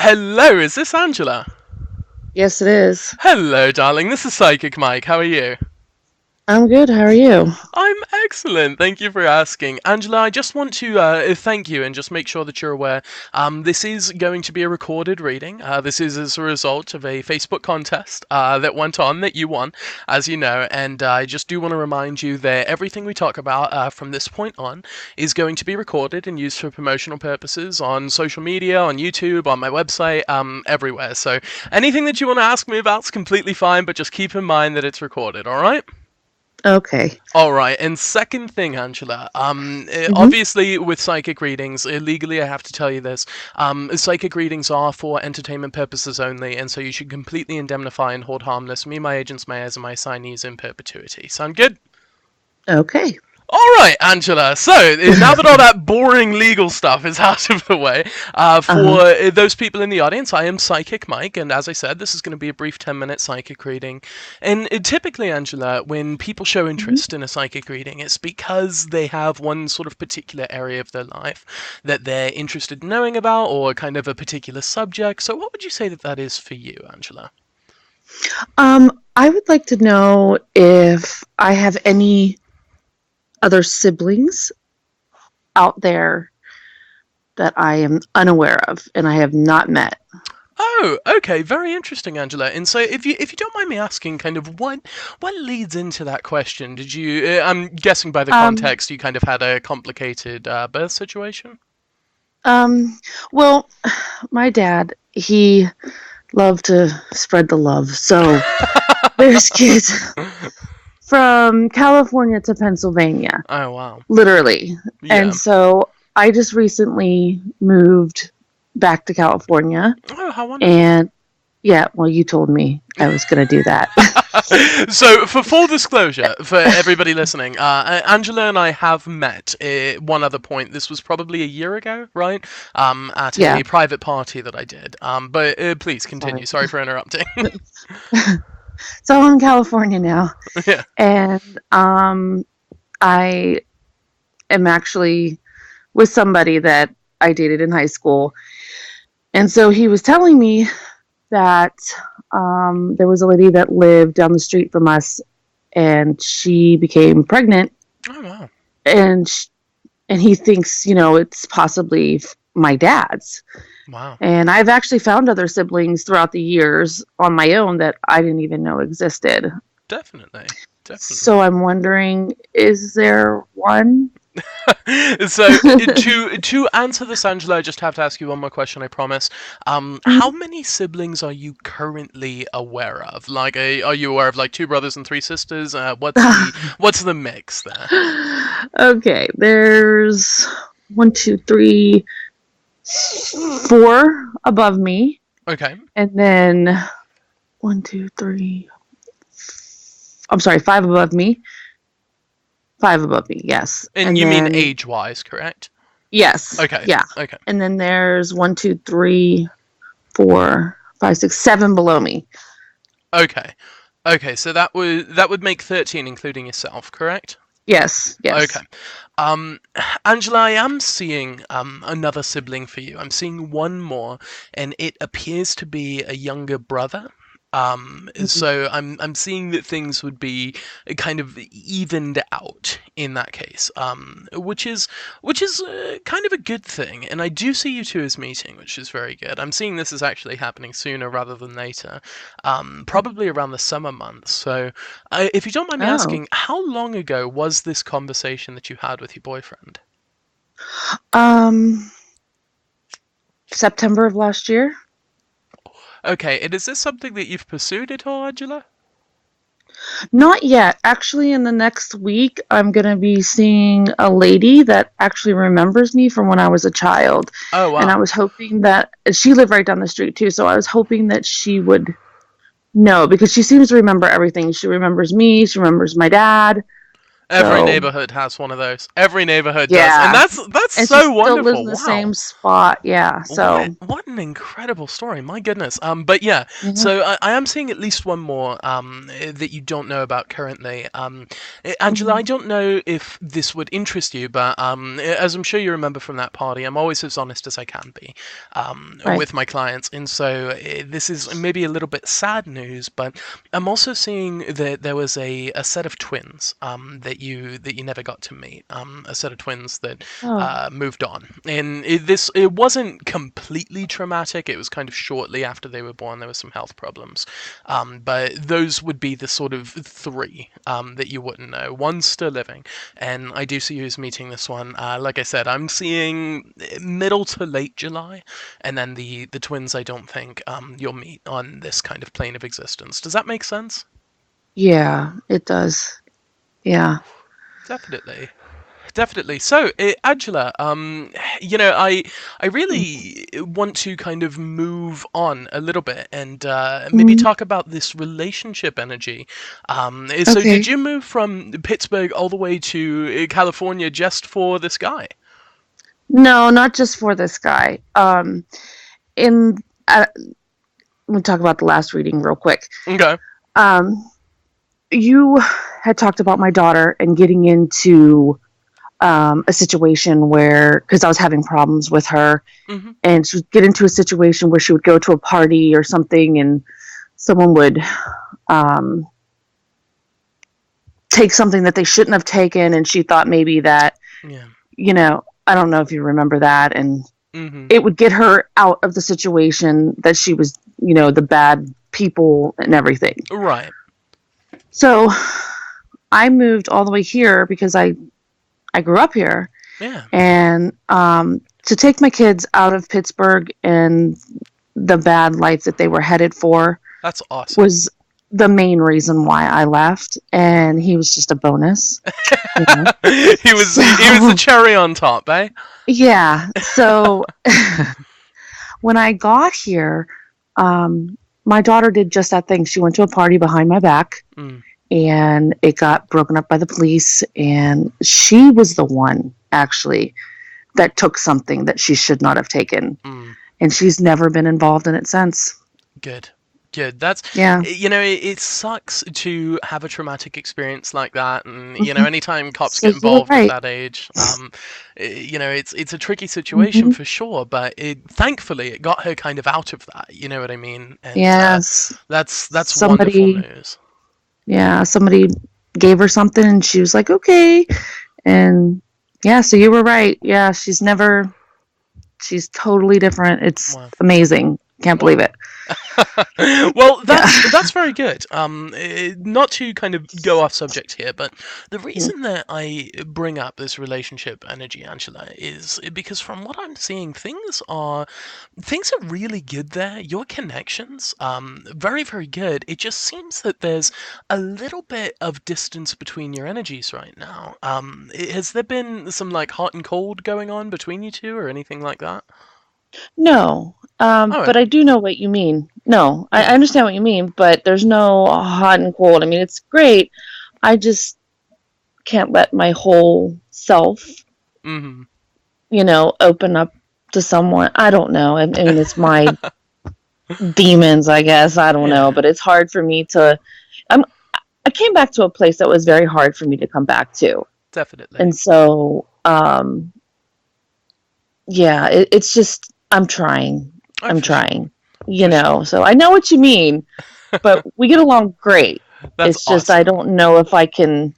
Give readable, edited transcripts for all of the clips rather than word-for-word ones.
Hello, is this Angela? Yes, it is. Hello, darling. This is Psychic Mike. How are you? I'm good. How are you? I'm excellent. Thank you for asking. Angela, I just want to thank you and just make sure that you're aware. This is going to be a recorded reading. This is as a result of a Facebook contest that went on that you won, as you know. And I just do want to remind you that everything we talk about from this point on is going to be recorded and used for promotional purposes on social media, on YouTube, on my website, everywhere. So anything that you want to ask me about is completely fine, but just keep in mind that it's recorded, all right? Okay. All right, and second thing, Angela. hmm Obviously, with psychic readings, legally, I have to tell you this. Psychic readings are for entertainment purposes only, and so you should completely indemnify and hold harmless me, my agents, mayors, and my assignees in perpetuity. Sound good? Okay. All right, Angela. So now that all that boring legal stuff is out of the way, Uh-huh. for those people in the audience, I am Psychic Mike, and as I said, this is going to be a brief 10-minute psychic reading. And typically, Angela, when people show hmm interest in a psychic reading, it's because they have one sort of particular area of their life that they're interested in knowing about, or kind of a particular subject. So, what would you say that that is for you, Angela? I would like to know if I have any other siblings out there that I am unaware of and I have not met. Oh, okay, very interesting, Angela. And so, if you don't mind me asking, kind of what leads into that question? Did you? I'm guessing by the Um, context, you kind of had a complicated birth situation. um, well, my dad, he loved to spread the love. So there's kids from California to Pennsylvania, Oh wow, literally. And yeah. so I just recently moved back to California. Oh, how wonderful. And yeah, well, you told me I was going to do that. So, for full disclosure, for everybody listening, Angela and I have met. One other point. This was probably a year ago, right? At Yeah, a private party that I did. But please continue. sorry. Sorry for interrupting. So I'm in California now, Yeah. and I am actually with somebody that I dated in high school. And so he was telling me that there was a lady that lived down the street from us, and she became pregnant, Oh wow. and sh and he thinks, it's possibly my dad's. Wow. And I've actually found other siblings throughout the years on my own that I didn't even know existed. Definitely. Definitely. So I'm wondering, is there one? So to answer this, Angela, I just have to ask you one more question. I promise. How many siblings are you currently aware of? Like, are you aware of like two brothers and three sisters? What's the mix there? Okay, there's one, two, three, four above me, Okay. and then one, two, three. I'm sorry, five above me. Five above me, yes. And And you mean then age-wise, correct? yes, Okay. yeah. Okay. And then there's one, two, three, four, five, six, seven below me. Okay. Okay. So that would make 13, including yourself, correct? Yes, Okay. yes. Um, Angela, I am seeing another sibling for you. I'm seeing one more, and it appears to be a younger brother. Mhm. So I'm seeing that things would be kind of evened out in that case, which is kind of a good thing. And I do see you two as meeting, which is very good. I'm seeing this is actually happening sooner rather than later, probably around the summer months. So, if you don't mind me Oh. asking, how long ago was this conversation that you had with your boyfriend? Um, September of last year. Okay, and is this something that you've pursued at all, Angela? Not yet. Actually, in the next week, I'm going to be seeing a lady that actually remembers me from when I was a child. Oh And I wow. was hoping that she lived right down the street too. So I was hoping that she would know because she seems to remember everything. She remembers me, she remembers my dad. Every So neighborhood has one of those. Every neighborhood does, and yeah, that's and she so still lives in wonderful. the Wow. same spot. Yeah. What So what an incredible story, my goodness. But yeah, yeah. so I am seeing at least one more that you don't know about currently. Angela, I Mhm. don't know if this would interest you, but as I'm sure you remember from that party, I'm always as honest as I can be Right. with my clients, and so this is maybe a little bit sad news, but I'm also seeing that there was a set of twins that you never got to meet, a set of twins that Oh. moved on. And it wasn't completely traumatic. It was kind of shortly after they were born. There were some health problems, but those would be the sort of three that you wouldn't know. One's still living, and I do see you as meeting this one. Like I said, I'm seeing middle to late July, and then the twins. I don't think you'll meet on this kind of plane of existence. Does that make sense? Yeah, it does. Yeah. Definitely. Definitely. So, Angela, I really want to kind of move on a little bit and maybe Mhm. talk about this relationship energy. So, did Okay. you move from Pittsburgh all the way to California just for this guy? No, not just for this guy. In We'll talk about the last reading real quick. Okay. Um, you had talked about my daughter and getting into a situation where, because I was having problems with her, Hmm. and she would get into a situation where she would go to a party or something, and someone would um, take something that they shouldn't have taken, and she thought maybe that, Yeah. I don't know if you remember that, and Hmm. it would get her out of the situation that she was, the bad people and everything. Right. So I moved all the way here because I grew up here, Yeah. and to take my kids out of Pittsburgh and the bad life that they were headed for That's awesome. was the main reason why I left, and he was just a bonus, you know. he was the So cherry on top, eh? yeah, so when I got here, my daughter did just that thing. She went to a party behind my back, Mm, and it got broken up by the police, and she was the one actually that took something that she should not have taken, mm. and she's never been involved in it since. Good. Good. That's, Yeah. it sucks to have a traumatic experience like that. And, Mhm. anytime cops So get you were involved at right. that age, it's a tricky situation Mhm. for sure. But thankfully, it got her kind of out of that. You know what I mean? And Yes. that's wonderful Somebody, news. yeah, somebody gave her something and she was like, okay. And yeah, so you were right. Yeah, she's totally different. It's Wow. amazing. Can't believe Wow. it. Well, Yeah. that's very good. Not to kind of go off subject here, but the reason that I bring up this relationship energy, Angela, is because from what I'm seeing, things are really good there. Your connections, very very good. It just seems that there's a little bit of distance between your energies right now. Has there been some like hot and cold going on between you two, or anything like that? No, All right. but I do know what you mean. No, I Yeah. understand what you mean, but there's no hot and cold. I mean, it's great. I just can't let my whole self, Mm-hmm. open up to someone. I don't know. I mean, it's my demons, I guess. I don't know, Yeah. but it's hard for me to. I'm. I came back to a place that was very hard for me to come back to, Definitely. and so, yeah, it's just I'm trying. Oh, I'm for sure. trying. For sure. So I know what you mean, but we get along great. That's It's just I awesome. don't know if I can.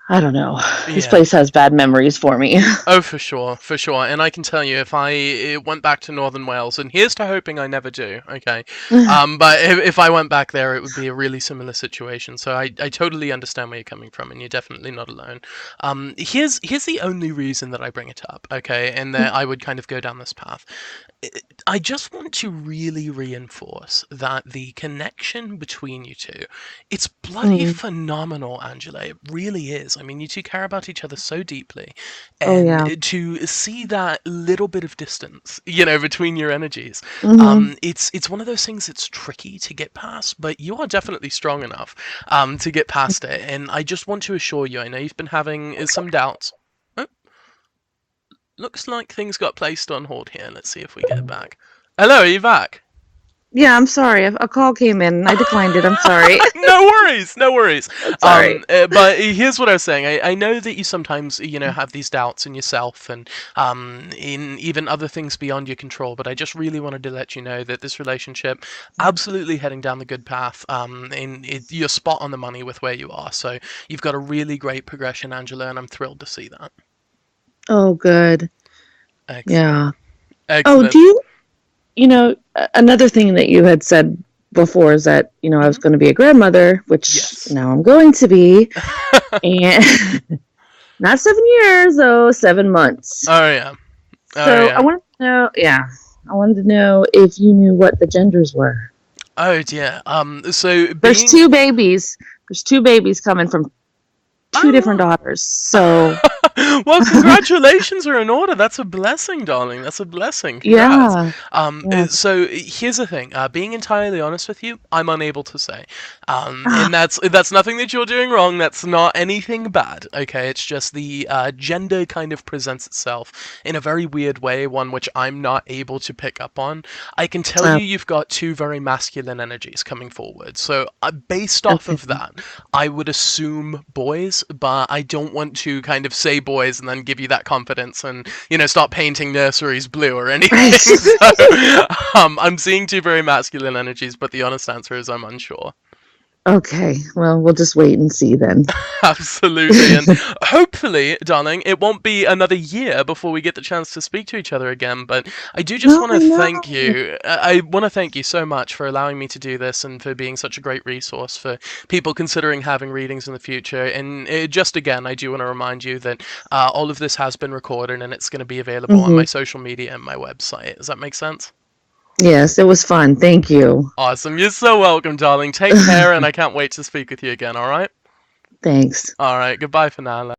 I don't know. This Yeah. place has bad memories for me. Oh, for sure, for sure. And I can tell you, if I went back to Northern Wales, and here's to hoping I never do, okay? But if I went back there, it would be a really similar situation. So I totally understand where you're coming from, and you're definitely not alone. Here's the only reason that I bring it up, okay? And that I would kind of go down this path. I just want to really reinforce that the connection between you two, it's bloody Mm, phenomenal, Angela. It really is. is. I mean, you two care about each other so deeply, Oh and yeah. to see that little bit of distance, you know, between your energies, Mhm. it's one of those things that's tricky to get past, but you are definitely strong enough to get past it. And I just want to assure you, I know you've been having some doubts. Oh, looks like things got placed on hold here. Let's see if we get it back. Hello, are you back? Yeah, I'm sorry. A call came in and I declined it. I'm sorry. No worries, no worries. I'm sorry. But here's what I was saying. I know that you sometimes, you know, have these doubts in yourself and in even other things beyond your control. But I just really wanted to let you know that this relationship, absolutely heading down the good path. You're spot on the money with where you are. So you've got a really great progression, Angela, and I'm thrilled to see that. Oh, good. Excellent, Yeah. Oh, excellent. another thing that you had said before is that, I was Hmm. going to be a grandmother, which Yes. now I'm going to be, and not 7 years, though, 7 months. Oh yeah. Oh So I yeah. wanted to know, yeah, I wanted to know if you knew what the genders were. Oh dear. So There's being. two babies. There's two babies coming from two different Oh. daughters. So, Well, congratulations are in order. That's a blessing, darling. That's a blessing. Congrats. yeah, yeah. So here's the thing. Being entirely honest with you, I'm unable to say. Ah, And that's nothing that you're doing wrong. That's not anything bad. Okay, it's just the gender kind of presents itself in a very weird way, one which I'm not able to pick up on. I can tell oh, you, you've got two very masculine energies coming forward. So based off okay. of that, I would assume boys, but I don't want to kind of say boys and then give you that confidence and, you know, start painting nurseries blue or Right. anything. So, I'm seeing two very masculine energies, but the honest answer is I'm unsure. Okay. Well, we'll just wait and see then. Absolutely. And hopefully, darling, it won't be another year before we get the chance to speak to each other again. But I do just No, want I to thank know. you. I want to thank you so much for allowing me to do this and for being such a great resource for people considering having readings in the future. And just again, I do want to remind you that all of this has been recorded and it's going to be available on my Hmm. social media and my website. Does that make sense? Yes, it was fun. Thank you. Awesome. You're so welcome, darling. Take care, and I can't wait to speak with you again, all right? Thanks. All right. Goodbye for now.